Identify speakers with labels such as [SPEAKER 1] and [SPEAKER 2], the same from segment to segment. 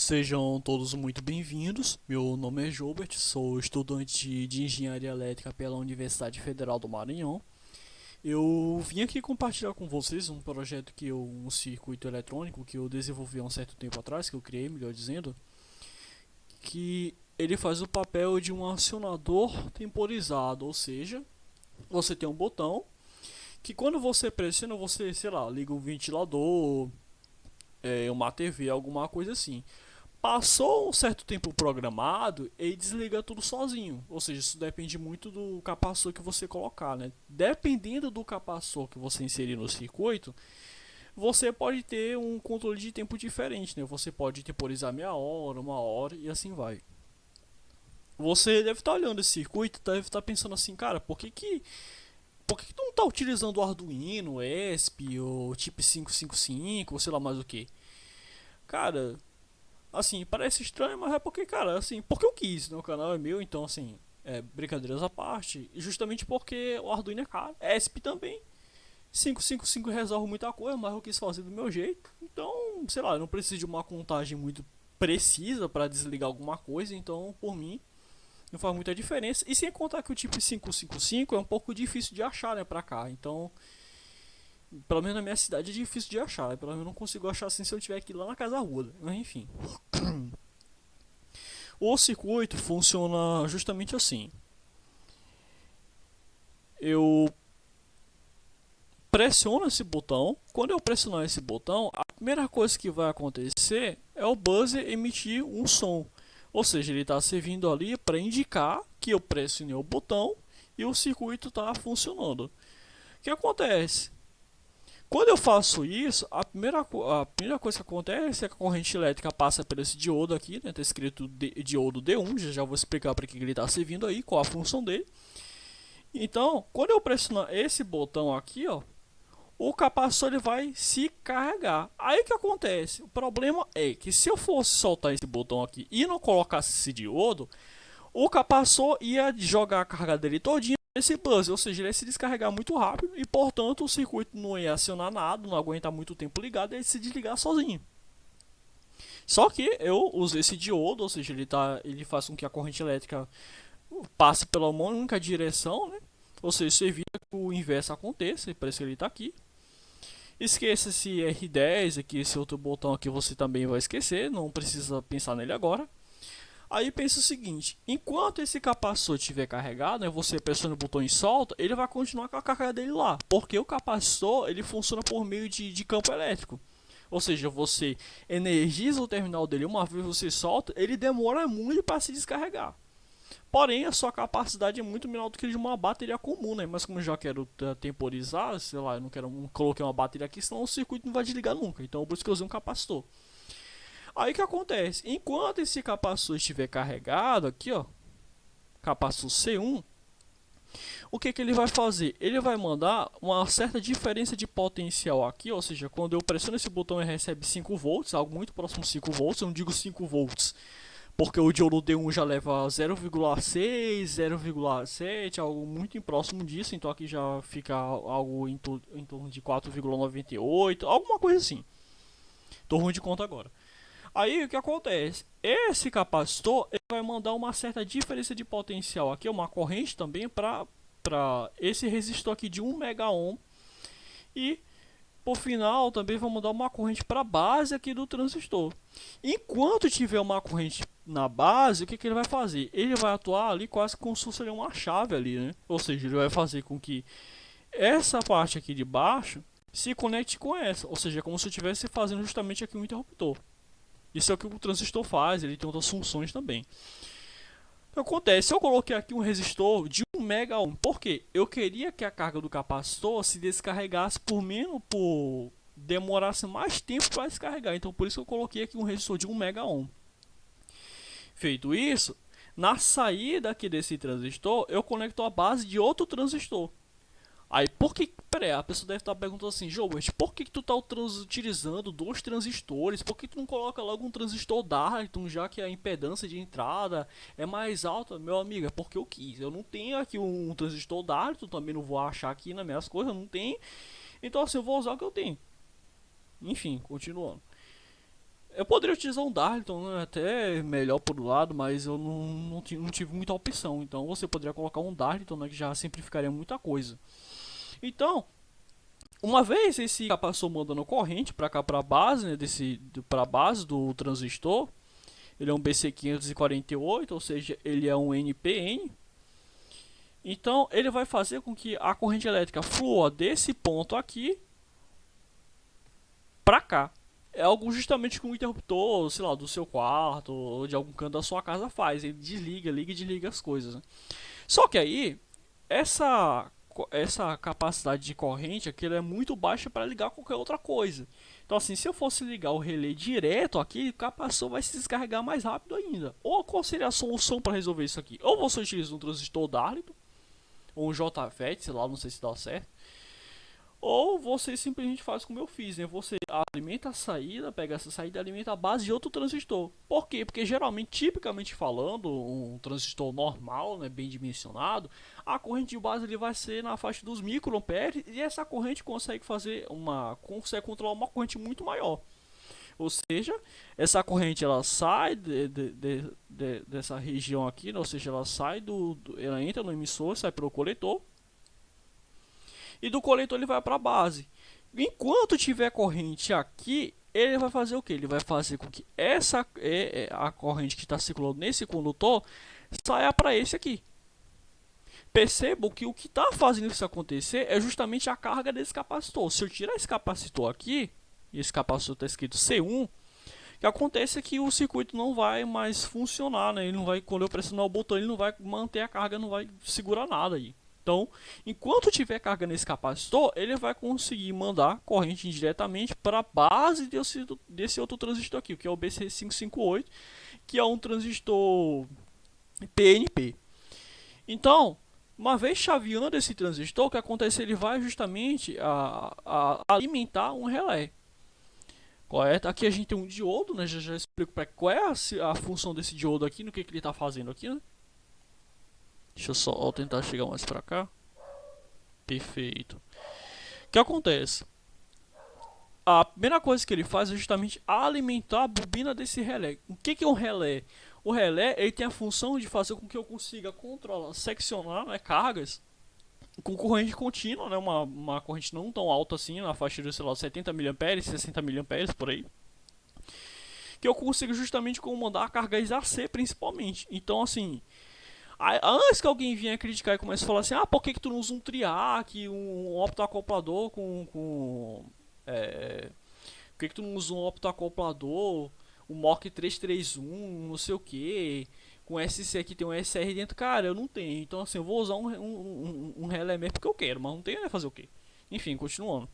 [SPEAKER 1] Sejam todos muito bem-vindos. Meu nome é Joubert, sou estudante de Engenharia Elétrica pela Universidade Federal do Maranhão. Eu vim aqui compartilhar com vocês um circuito eletrônico que eu desenvolvi há um certo tempo atrás, que eu criei, melhor dizendo, que ele faz o papel de um acionador temporizado, ou seja, você tem um botão que quando você pressiona, você, sei lá, liga um ventilador, uma TV, alguma coisa assim. Passou um certo tempo programado, ele desliga tudo sozinho. Ou seja, isso depende muito do capacitor que você colocar, né? Dependendo do capacitor que você inserir no circuito, você pode ter um controle de tempo diferente, né? Você pode temporizar meia hora, uma hora e assim vai. Você deve estar olhando esse circuito, deve estar pensando assim, cara, por que tu não está utilizando o Arduino, ESP ou Chip 555, ou sei lá mais o que? Cara, assim, parece estranho, mas é porque, cara, assim, porque eu quis, né? O canal é meu, então, assim, brincadeiras à parte. E justamente porque o Arduino é caro. ESP também. 555 resolve muita coisa, mas eu quis fazer do meu jeito. Então, sei lá, eu não preciso de uma contagem muito precisa para desligar alguma coisa, então, por mim, não faz muita diferença. E sem contar que o tipo 555 é um pouco difícil de achar, né, pra cá. Então, pelo menos na minha cidade é difícil de achar. Pelo menos eu não consigo achar assim se eu tiver que ir lá na Casa Ruda. Mas enfim. O circuito funciona justamente assim. Eu pressiono esse botão. Quando eu pressionar esse botão, a primeira coisa que vai acontecer é o buzzer emitir um som. Ou seja, ele está servindo ali para indicar que eu pressionei o botão e o circuito está funcionando. O que acontece? Quando eu faço isso, a primeira coisa que acontece é que a corrente elétrica passa por esse diodo aqui, né? Está escrito diodo D1, já vou explicar para que ele está servindo aí, qual a função dele. Então, quando eu pressionar esse botão aqui, ó, o capacitor ele vai se carregar. Aí o que acontece? O problema é que se eu fosse soltar esse botão aqui e não colocasse esse diodo, o capacitor ia jogar a carga dele todinha nesse buzzer, ou seja, ele ia se descarregar muito rápido e portanto o circuito não ia acionar nada, não aguentar muito tempo ligado e ia se desligar sozinho. Só que eu usei esse diodo, ou seja, ele faz com que a corrente elétrica passe pela única direção, né? Ou seja, isso evita que o inverso aconteça, parece que ele está aqui. Esqueça esse R10 aqui, esse outro botão aqui você também vai esquecer, não precisa pensar nele agora. Aí pensa o seguinte, enquanto esse capacitor estiver carregado, né, você pressiona o botão e solta, ele vai continuar com a carga dele lá, porque o capacitor ele funciona por meio de campo elétrico. Ou seja, você energiza o terminal dele, uma vez você solta, ele demora muito para se descarregar. Porém, a sua capacidade é muito menor do que de uma bateria comum, né? Mas como eu já quero temporizar, sei lá, eu não quero colocar uma bateria aqui, senão o circuito não vai desligar nunca. Então, por isso que eu usei um capacitor. Aí o que acontece? Enquanto esse capacitor estiver carregado aqui, ó, capacitor C1, o que ele vai fazer? Ele vai mandar uma certa diferença de potencial aqui, ou seja, quando eu pressiono esse botão ele recebe 5 volts, algo muito próximo de 5 volts, eu não digo 5 volts, porque o diodo D1 já leva 0,6, 0,7, algo muito próximo disso, então aqui já fica algo em torno de 4,98, alguma coisa assim. Tô ruim de conta agora. Aí o que acontece? Esse capacitor ele vai mandar uma certa diferença de potencial aqui, uma corrente também para esse resistor aqui de 1 mega ohm e por final também vai mandar uma corrente para a base aqui do transistor. Enquanto tiver uma corrente na base, o que ele vai fazer? Ele vai atuar ali quase como se fosse uma chave ali, né? Ou seja, ele vai fazer com que essa parte aqui de baixo se conecte com essa, ou seja, como se eu estivesse fazendo justamente aqui um interruptor. Isso é o que o transistor faz, ele tem outras funções também. O que acontece? Eu coloquei aqui um resistor de 1 mega ohm. Por quê? Eu queria que a carga do capacitor se descarregasse por demorasse mais tempo para descarregar. Então por isso que eu coloquei aqui um resistor de 1 mega ohm. Feito isso, na saída aqui desse transistor, eu conecto a base de outro transistor. Aí, por que. Pera aí, a pessoa deve estar perguntando assim, João, por que tu tá utilizando dois transistores? Por que tu não coloca logo um transistor Darton, já que a impedância de entrada é mais alta? Meu amigo, é porque eu quis. Eu não tenho aqui um transistor Darton, também não vou achar aqui nas minhas coisas, não tem. Então, assim, eu vou usar o que eu tenho. Enfim, continuando. Eu poderia utilizar um Darlington, né? Até melhor por um lado, mas eu não tive muita opção. Então você poderia colocar um Darlington, né? Que já simplificaria muita coisa. Então, uma vez esse capacitor mandando corrente para cá, para a base, né? Para a base do transistor. Ele é um BC548, ou seja, ele é um NPN. Então ele vai fazer com que a corrente elétrica flua desse ponto aqui para cá. É algo justamente que um interruptor, sei lá, do seu quarto ou de algum canto da sua casa faz. Ele desliga, liga e desliga as coisas, né? Só que aí, essa capacidade de corrente aqui é muito baixa para ligar qualquer outra coisa. Então assim, se eu fosse ligar o relé direto aqui, o capacitor vai se descarregar mais rápido ainda. Ou qual seria a solução para resolver isso aqui? Ou você utiliza um transistor Darlington, ou um JFET, sei lá, não sei se dá certo. Ou você simplesmente faz como eu fiz, né? Você alimenta a saída, pega essa saída e alimenta a base de outro transistor. Por quê? Porque geralmente, tipicamente falando, um transistor normal, né, bem dimensionado, a corrente de base ele vai ser na faixa dos microamperes e essa corrente consegue controlar uma corrente muito maior. Ou seja, essa corrente ela sai dessa região aqui, né? Ou seja, ela sai ela entra no emissor, sai pelo coletor. E do coletor ele vai para a base. Enquanto tiver corrente aqui, ele vai fazer o que? Ele vai fazer com que a corrente que está circulando nesse condutor saia para esse aqui. Percebam que o que está fazendo isso acontecer é justamente a carga desse capacitor. Se eu tirar esse capacitor aqui, e esse capacitor está escrito C1, o que acontece é que o circuito não vai mais funcionar, né? Ele não vai, quando eu pressionar o botão, ele não vai manter a carga, não vai segurar nada aí. Então, enquanto tiver carga nesse capacitor, ele vai conseguir mandar corrente indiretamente para a base desse outro transistor aqui, que é o BC558, que é um transistor PNP. Então, uma vez chaveando esse transistor, o que acontece? Ele vai justamente a alimentar um relé. Correto? Aqui a gente tem um diodo, né? Já explico qual é a função desse diodo aqui, no que ele está fazendo aqui, né? Deixa eu só tentar chegar mais pra cá. Perfeito. O que acontece? A primeira coisa que ele faz é justamente alimentar a bobina desse relé. O que é um relé? O relé ele tem a função de fazer com que eu consiga controlar, seccionar, né, cargas com corrente contínua, né, uma corrente não tão alta assim, na faixa de, sei lá, 70 mA, 60 mA por aí. Que eu consigo justamente comandar a carga AC principalmente. Então assim, antes que alguém venha criticar e comece a falar assim, por que tu não usa um triac, um optoacoplador por que tu não usa um optoacoplador, um MOC 331, não sei o que, com SC aqui tem um SR dentro, cara, eu não tenho, então assim, eu vou usar um relé mesmo porque eu quero, mas não tenho, né, fazer o que? Enfim, continuando.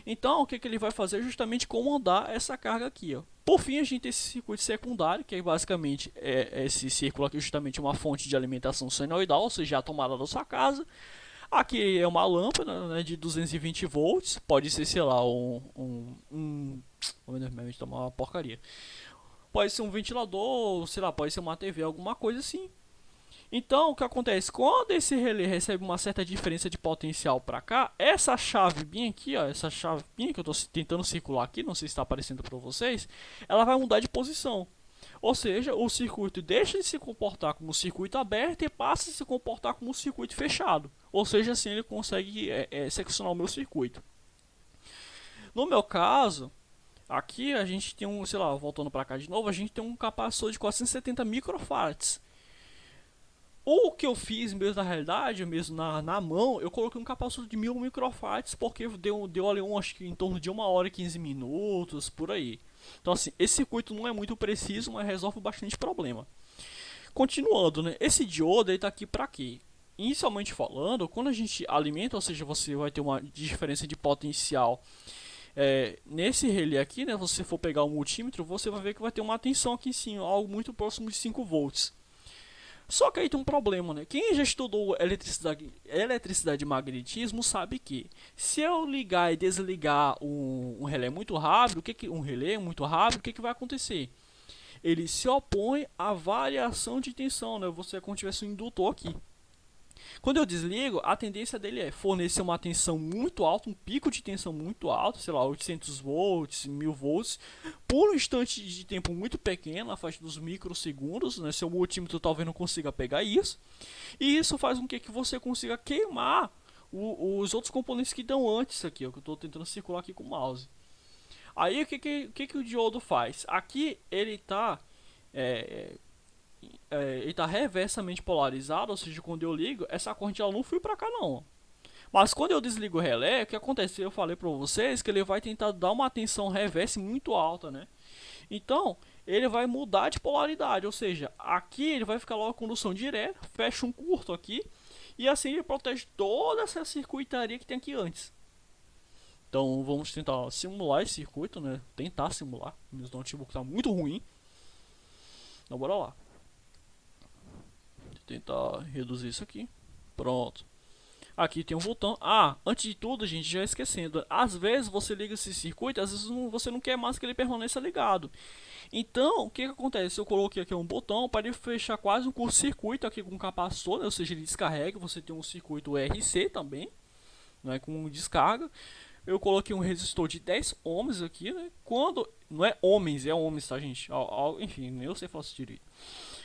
[SPEAKER 1] Então, o que ele vai fazer é justamente comandar essa carga aqui, ó. Por fim, a gente tem esse circuito secundário, que é basicamente esse círculo aqui, justamente uma fonte de alimentação senoidal, ou seja, a tomada da sua casa. Aqui é uma lâmpada, né, de 220 volts, pode ser, sei lá, uma porcaria. Pode ser um ventilador, sei lá, pode ser uma TV, alguma coisa assim. Então, o que acontece? Quando esse relé recebe uma certa diferença de potencial para cá, essa chave bem aqui, ó, essa chave bem que eu estou tentando circular aqui, não sei se está aparecendo para vocês, ela vai mudar de posição. Ou seja, o circuito deixa de se comportar como um circuito aberto e passa a se comportar como um circuito fechado. Ou seja, assim ele consegue seccionar o meu circuito. No meu caso, aqui a gente tem sei lá, voltando para cá de novo, a gente tem um capacitor de 470 microfarads. O que eu fiz mesmo na realidade, mesmo na mão, eu coloquei um capacitor de 1000 microfarads porque deu ali acho que em torno de 1 hora e 15 minutos, por aí. Então assim, esse circuito não é muito preciso, mas resolve bastante problema. Continuando, né? Esse diodo está aqui para quê? Inicialmente falando, quando a gente alimenta, ou seja, você vai ter uma diferença de potencial nesse relé aqui, né? Se você for pegar o multímetro, você vai ver que vai ter uma tensão aqui em cima, algo muito próximo de 5 volts. Só que aí tem um problema, né? Quem já estudou eletricidade e magnetismo sabe que se eu ligar e desligar um relé muito rápido, o que vai acontecer? Ele se opõe à variação de tensão, né? Você é como se tivesse um indutor aqui. Quando eu desligo, a tendência dele é fornecer uma tensão muito alta, um pico de tensão muito alto, sei lá, 800 volts, 1000 volts, por um instante de tempo muito pequeno, na faixa dos microsegundos, né? Seu multímetro talvez não consiga pegar isso. E isso faz com que você consiga queimar os outros componentes que dão antes aqui, ó, que eu estou tentando circular aqui com o mouse. Aí o que o diodo faz? Aqui ele está ele tá reversamente polarizado, ou seja, quando eu ligo, essa corrente ela não flui para cá não. Mas quando eu desligo o relé, o que acontece? Eu falei para vocês que ele vai tentar dar uma tensão reversa muito alta, né? Então, ele vai mudar de polaridade, ou seja, aqui ele vai ficar logo com condução direta, fecha um curto aqui, e assim ele protege toda essa circuitaria que tem aqui antes. Então, vamos tentar simular esse circuito, né? Tentar simular. Meu notebook está muito ruim. Então, bora lá. Tentar reduzir isso aqui. Pronto. Aqui tem um botão. Ah, antes de tudo, gente, já esquecendo. Às vezes você liga esse circuito, às vezes você não quer mais que ele permaneça ligado. Então, o que acontece? Eu coloquei aqui um botão para ele fechar quase um curto-circuito aqui com capacitor, né? Ou seja, ele descarrega. Você tem um circuito RC também, né? Com descarga. Eu coloquei um resistor de 10 ohms aqui, né? Quando... Não é ohms, é ohms, tá, gente? Enfim, nem eu sei falar isso direito.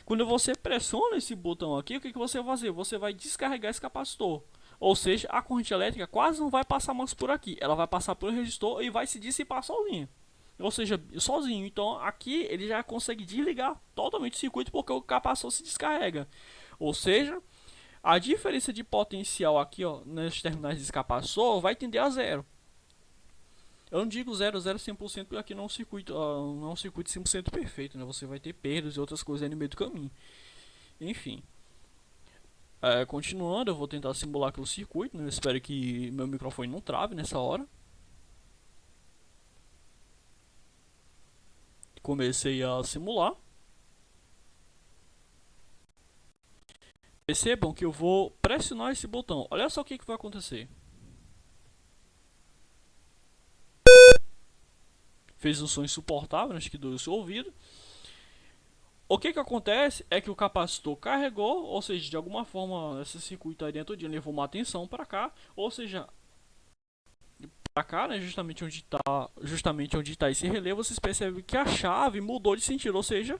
[SPEAKER 1] Quando você pressiona esse botão aqui, o que você vai fazer? Você vai descarregar esse capacitor. Ou seja, a corrente elétrica quase não vai passar mais por aqui. Ela vai passar pelo resistor e vai se dissipar sozinha. Ou seja, sozinho. Então aqui ele já consegue desligar totalmente o circuito porque o capacitor se descarrega. Ou seja, a diferença de potencial aqui, ó, nos terminais de capacitor vai tender a zero. Eu não digo 0, 100% porque aqui não é um circuito, não é um circuito 100% perfeito, né? Você vai ter perdas e outras coisas aí no meio do caminho. Enfim. Continuando, eu vou tentar simular aqui o circuito, né? Eu espero que meu microfone não trave nessa hora. Comecei a simular. Percebam que eu vou pressionar esse botão. Olha só o que vai acontecer. Fez um som insuportável, acho que doeu o seu ouvido. O que acontece é que o capacitor carregou, ou seja, de alguma forma esse circuito aí dentro levou uma tensão para cá, ou seja, para cá, né, justamente onde está esse relé, vocês percebem que a chave mudou de sentido, ou seja,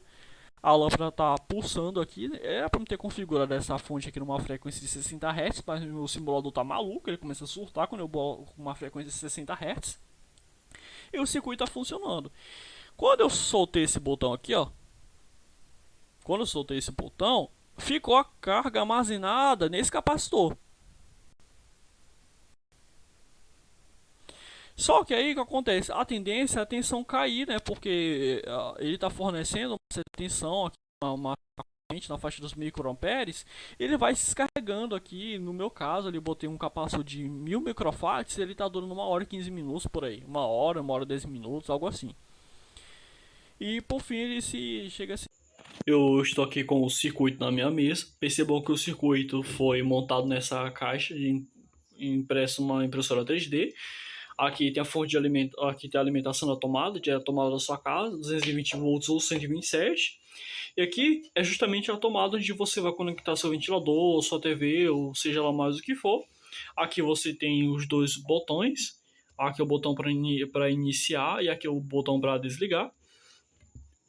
[SPEAKER 1] a lâmpada está pulsando aqui. Era para me ter configurado essa fonte aqui numa frequência de 60 Hz, mas meu simulador tá maluco, ele começa a surtar quando eu boto uma frequência de 60 Hz. E o circuito está funcionando. Quando eu soltei esse botão aqui, ó, quando eu soltei esse botão, ficou a carga armazenada nesse capacitor. Só que aí o que acontece? A tendência é a tensão cair, né? Porque ele está fornecendo essa tensão aqui, uma na faixa dos microamperes, ele vai se descarregando aqui. No meu caso, eu botei um capacitor de 1000 microfarads, ele está durando 1 hora e 15 minutos por aí. 1 hora e 10 minutos, algo assim. E por fim ele chega assim. Eu estou aqui com o circuito na minha mesa. Percebam que o circuito foi montado nessa caixa impresso uma impressora 3D. Aqui tem a fonte de alimento, aqui tem a alimentação da tomada, que é a tomada da sua casa, 220 volts ou 127. E aqui é justamente a tomada onde você vai conectar seu ventilador, sua TV, ou seja lá mais o que for. Aqui você tem os dois botões. Aqui é o botão para iniciar e aqui é o botão para desligar.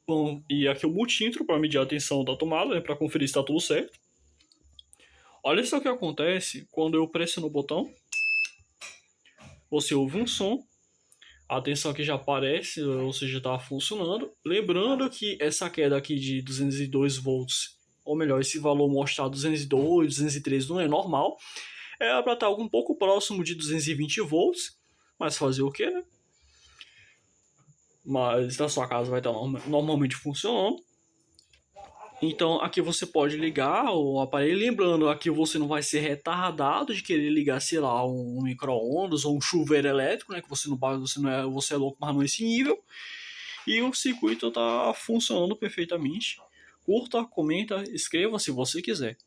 [SPEAKER 1] Bom, e aqui é o multímetro para medir a tensão da tomada, né, para conferir se está tudo certo. Olha só o que acontece quando eu pressiono o botão. Você ouve um som, a tensão aqui já aparece, ou seja, está funcionando. Lembrando que essa queda aqui de 202 volts, ou melhor, esse valor mostrado 202, 203 não é normal. É para estar um pouco próximo de 220 volts, mas fazer o que, né? Mas na sua casa vai estar normalmente funcionando. Então aqui você pode ligar o aparelho, lembrando, aqui você não vai ser retardado de querer ligar, sei lá, um micro-ondas ou um chuveiro elétrico, né? Que você é louco, mas não é esse nível. E o circuito está funcionando perfeitamente. Curta, comenta, escreva se você quiser.